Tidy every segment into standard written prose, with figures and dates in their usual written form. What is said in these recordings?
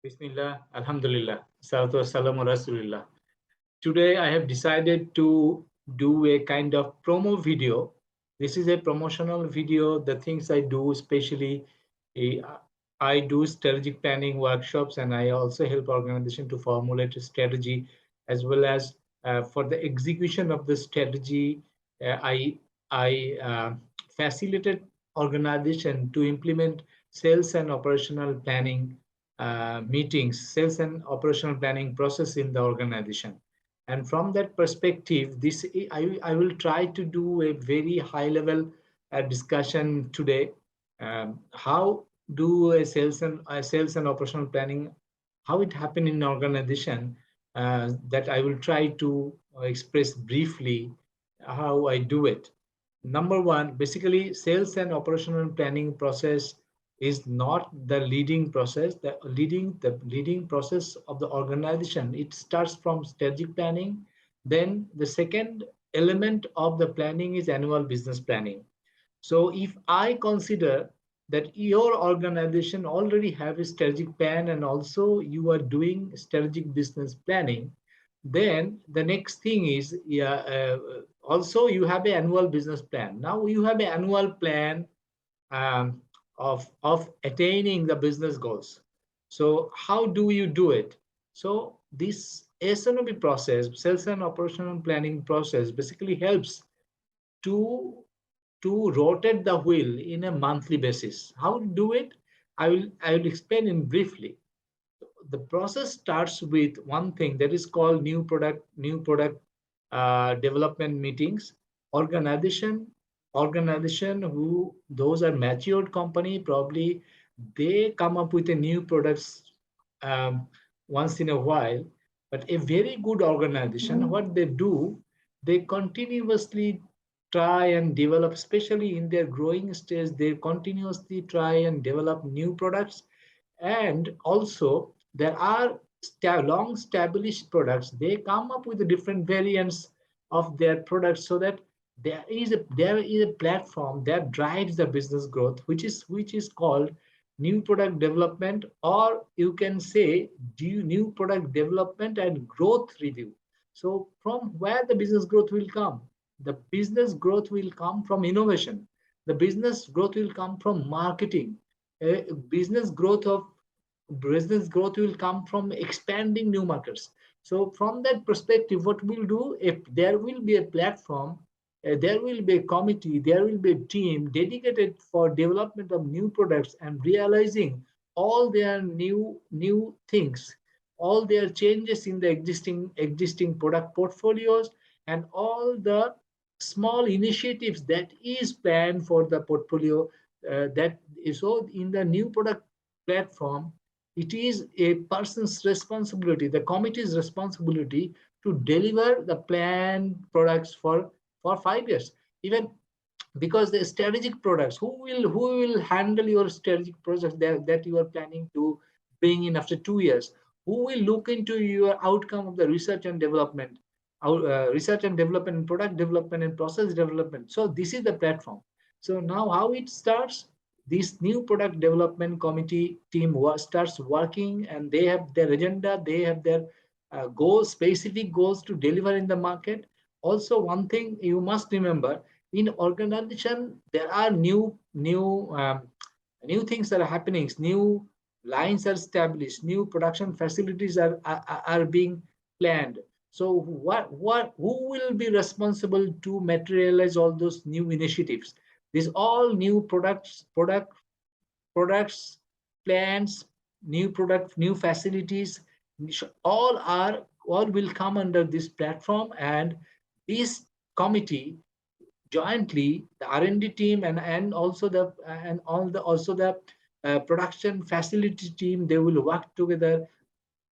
Bismillah, Alhamdulillah, Salatu wassalamu ala Rasulillah. Today I have decided to do a kind of promo video. This is a promotional video, the things I do, especially eh, I do strategic planning workshops and I also help organization to formulate a strategy as well as for the execution of the strategy, I facilitate organization to implement sales and operational planning meetings, sales and operational planning process in the organization. And from that perspective, I will try to do a very high level discussion today. How do a sales and operational planning, how it happen in an organization, that I will try to express briefly how I do it. Number one, basically, sales and operational planning process is not the leading process. The leading process of the organization. It starts from strategic planning. Then the second element of the planning is annual business planning. So if I consider that your organization already have a strategic plan and also you are doing strategic business planning, then the next thing is, yeah, also you have an annual business plan. Now you have an annual plan of attaining the business goals. So how do you do it? So this SNOP process, sales and operational planning process, basically helps to rotate the wheel in a monthly basis. How to do it? I will explain in briefly. The process starts with one thing that is called new product development meetings. Organization who those are matured company, probably they come up with a new products um, once in a while. But a very good organization, what they do, they continuously try and develop, especially in their growing stage, they continuously try and develop new products. And also there are long established products, they come up with the different variants of their products, so that there is a platform that drives the business growth, which is called new product development, or you can say new product development and growth review. So from where the business growth will come? The business growth will come from innovation. The business growth will come from marketing. Business growth of business growth will come from expanding new markets. So from that perspective, what we'll do, if there will be a platform, there will be a committee, there will be a team dedicated for development of new products and realizing all their new things, all their changes in the existing product portfolios, and all the small initiatives that is planned for the portfolio. That is so in the new product platform, it is a person's responsibility, the committee's responsibility, to deliver the planned products for 5 years. Even because the strategic products, who will handle your strategic projects that you are planning to bring in after 2 years? Who will look into your outcome of the research and development and product development and process development? So this is the platform. So now how it starts, this new product development committee team starts working, and they have their agenda, they have their goals, specific goals to deliver in the market. Also, one thing you must remember, in organization there are new things that are happening, new lines are established, new production facilities are being planned. So who will be responsible to materialize all those new initiatives? These all new products, plans, new product, new facilities, all will come under this platform. And this committee jointly, the R&D team and also the production facility team, they will work together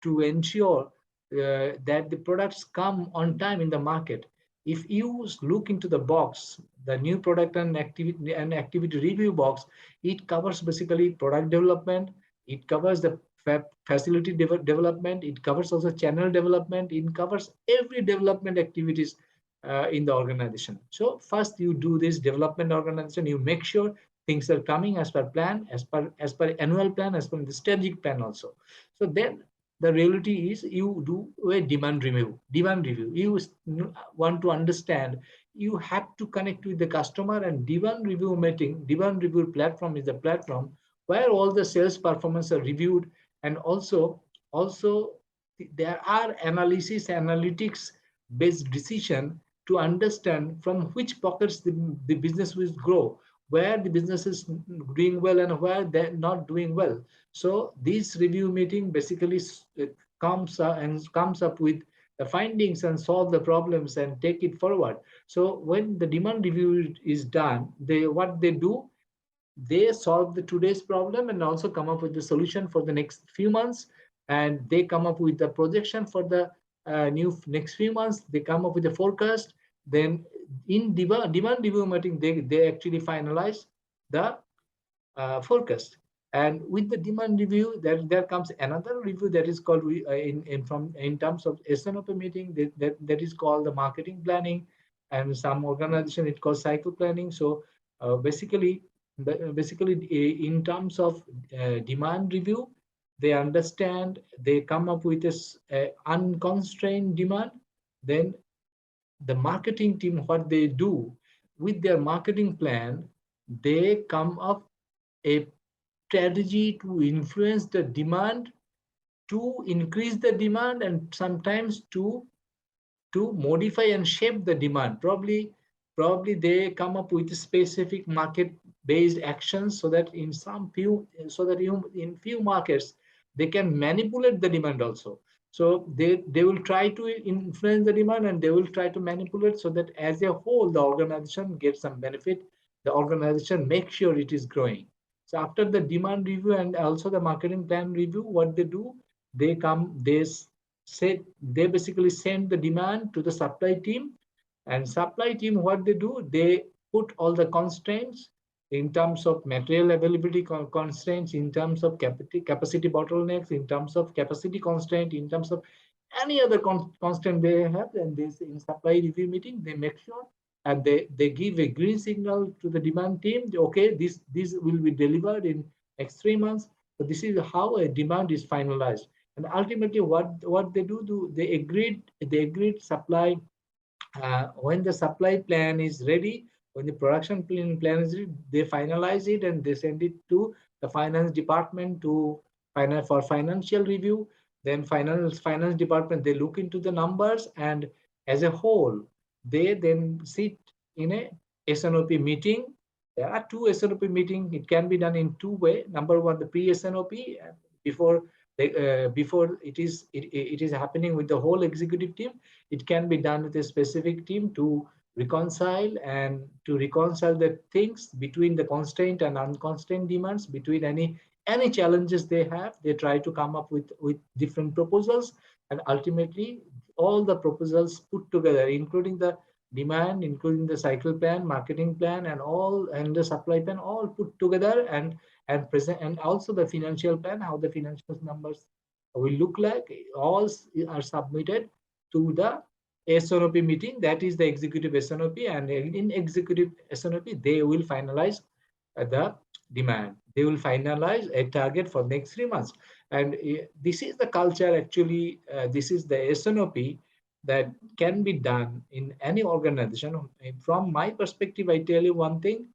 to ensure that the products come on time in the market. If you look into the box, the new product and activity review box, it covers basically product development, it covers the facility development, it covers also channel development, it covers every development activities in the organization. So first you do this development organization, you make sure things are coming as per plan, as per annual plan, as per the strategic plan also. So then the reality is you do a demand review. Demand review. You want to understand. You have to connect with the customer, and demand review meeting, demand review platform is the platform where all the sales performance are reviewed, and also there are analytics based decision to understand from which pockets the business will grow, where the business is doing well and where they're not doing well. So this review meeting basically comes up with the findings and solve the problems and take it forward. So when the demand review is done, what they do, they solve the today's problem and also come up with the solution for the next few months, and they come up with the projection for the new next few months. They come up with a forecast. Then in demand review meeting, they actually finalize the forecast. And with the demand review, there comes another review that is called in terms of SNOP meeting, that is called the marketing planning, and some organization it calls cycle planning. So basically in terms of demand review, they understand, they come up with this unconstrained demand. Then the marketing team, what they do with their marketing plan, they come up a strategy to influence the demand, to increase the demand, and sometimes to modify and shape the demand. Probably they come up with specific market based actions, so that in few markets they can manipulate the demand also. So they will try to influence the demand, and they will try to manipulate, so that as a whole the organization gets some benefit, the organization makes sure it is growing. So after the demand review and also the marketing plan review, what they do, they basically send the demand to the supply team. And supply team, what they do, they put all the constraints in terms of material availability constraints, in terms of capacity bottlenecks, in terms of capacity constraint, in terms of any other constraint they have. And this in supply review meeting, they make sure, and they give a green signal to the demand team. Okay, this will be delivered in next 3 months. So this is how a demand is finalized. And ultimately, what they do, they agreed supply. When the supply plan is ready, when the production plan is ready, they finalize it and they send it to the finance department for financial review. Then finance department, they look into the numbers, and as a whole, they then sit in a SNOP meeting. There are two SNOP meetings. It can be done in two ways. Number one, the pre-SNOP, before it is happening with the whole executive team. It can be done with a specific team to reconcile the things between the constraint and unconstrained demands, between any challenges they have. They try to come up with different proposals, and ultimately all the proposals put together, including the demand, including the cycle plan, marketing plan, and the supply plan, all put together and present, and also the financial plan, how the financial numbers will look like, all are submitted to the SNOP meeting. That is the executive SNOP, and in executive SNOP, they will finalize the demand. They will finalize a target for next 3 months. And this is the culture, actually, this is the SNOP that can be done in any organization. From my perspective, I tell you one thing,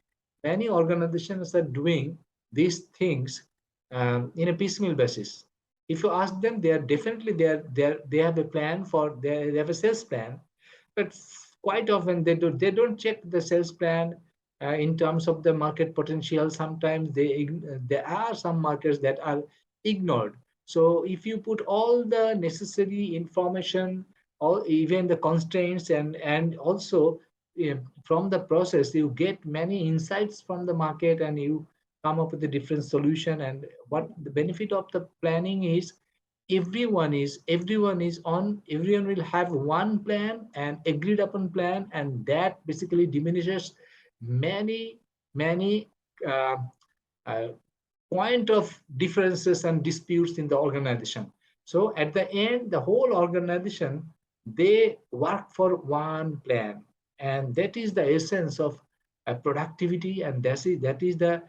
many organizations are doing these things in a piecemeal basis. If you ask them, they are definitely they have a plan they have a sales plan, but quite often they don't check the sales plan in terms of the market potential. Sometimes there are some markets that are ignored. So if you put all the necessary information, or even the constraints, and also from the process, you get many insights from the market, and you come up with a different solution. And what the benefit of the planning is, everyone will have one plan, and agreed upon plan, and that basically diminishes many uh, uh, point of differences and disputes in the organization. So at the end, the whole organization, they work for one plan, and that is the essence of productivity, and that is the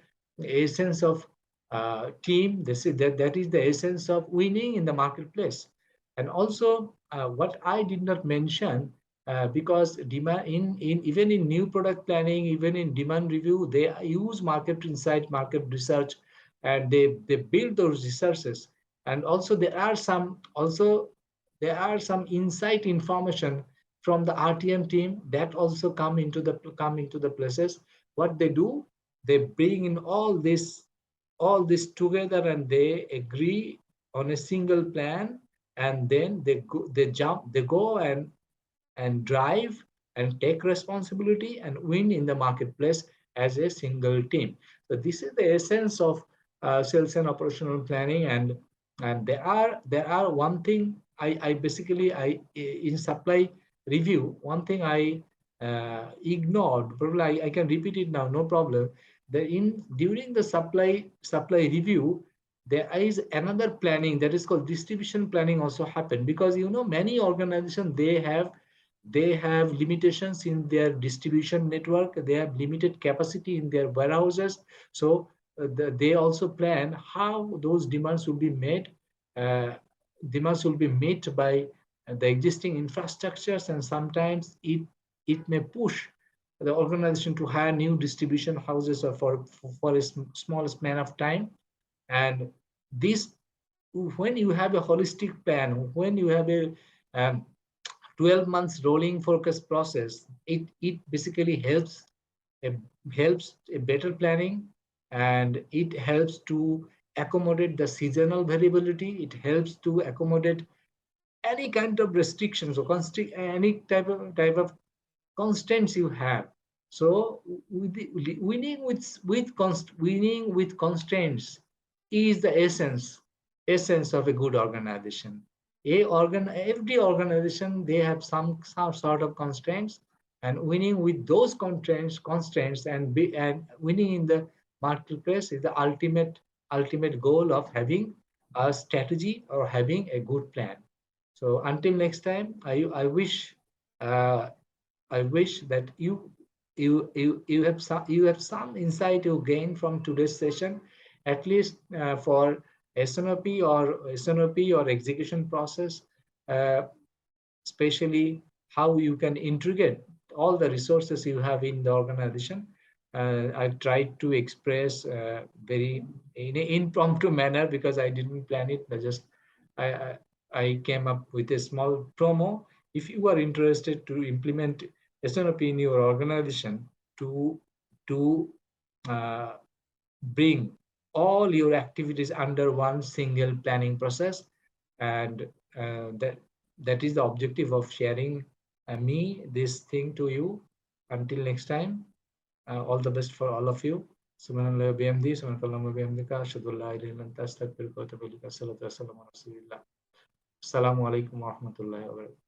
essence of team. That is the essence of winning in the marketplace. And also, what I did not mention, because demand in even in new product planning, even in demand review, they use market insight, market research, and they build those resources. And also there are some insight information from the RTM team that also come into the places. What they do, they bring in all this together, and they agree on a single plan, and then they go and drive and take responsibility and win in the marketplace as a single team. So this is the essence of sales and operational planning. And there are one thing I basically I in supply review, one thing I ignored. Probably I can repeat it now, no problem. During the supply review, there is another planning that is called distribution planning also happen, because many organizations, they have limitations in their distribution network, they have limited capacity in their warehouses. So they also plan how those demands will be met. uh, Demands will be met by the existing infrastructures, and sometimes it may push the organization to hire new distribution houses, or for a small span of time. And this, when you have a holistic plan, when you have a 12 months rolling forecast process, it basically helps a better planning, and it helps to accommodate the seasonal variability. It helps to accommodate any kind of restrictions or any type of constraints you have. So winning with constraints is the essence of a good organization. Every organization, they have some sort of constraints, and winning with those constraints and winning in the marketplace is the ultimate goal of having a strategy or having a good plan. So until next time, uh, I wish that you have some insight you gain from today's session, at least for SNOP or execution process, uh, especially how you can integrate all the resources you have in the organization. I tried to express very in an impromptu manner, because I didn't plan it. I, I I came up with a small promo. If you are interested to implement SNOP in your organization, to to uh, bring all your activities under one single planning process, and that is the objective of sharing me this thing to you. Until next time, all the best for all of you. Subhanallah bihamdi, subhanallah bihamdika, asyhadu an la ilaha illa anta, astaghfiruka wa atubu ilaik. Assalamu alaikum warahmatullahi wabarakatuh.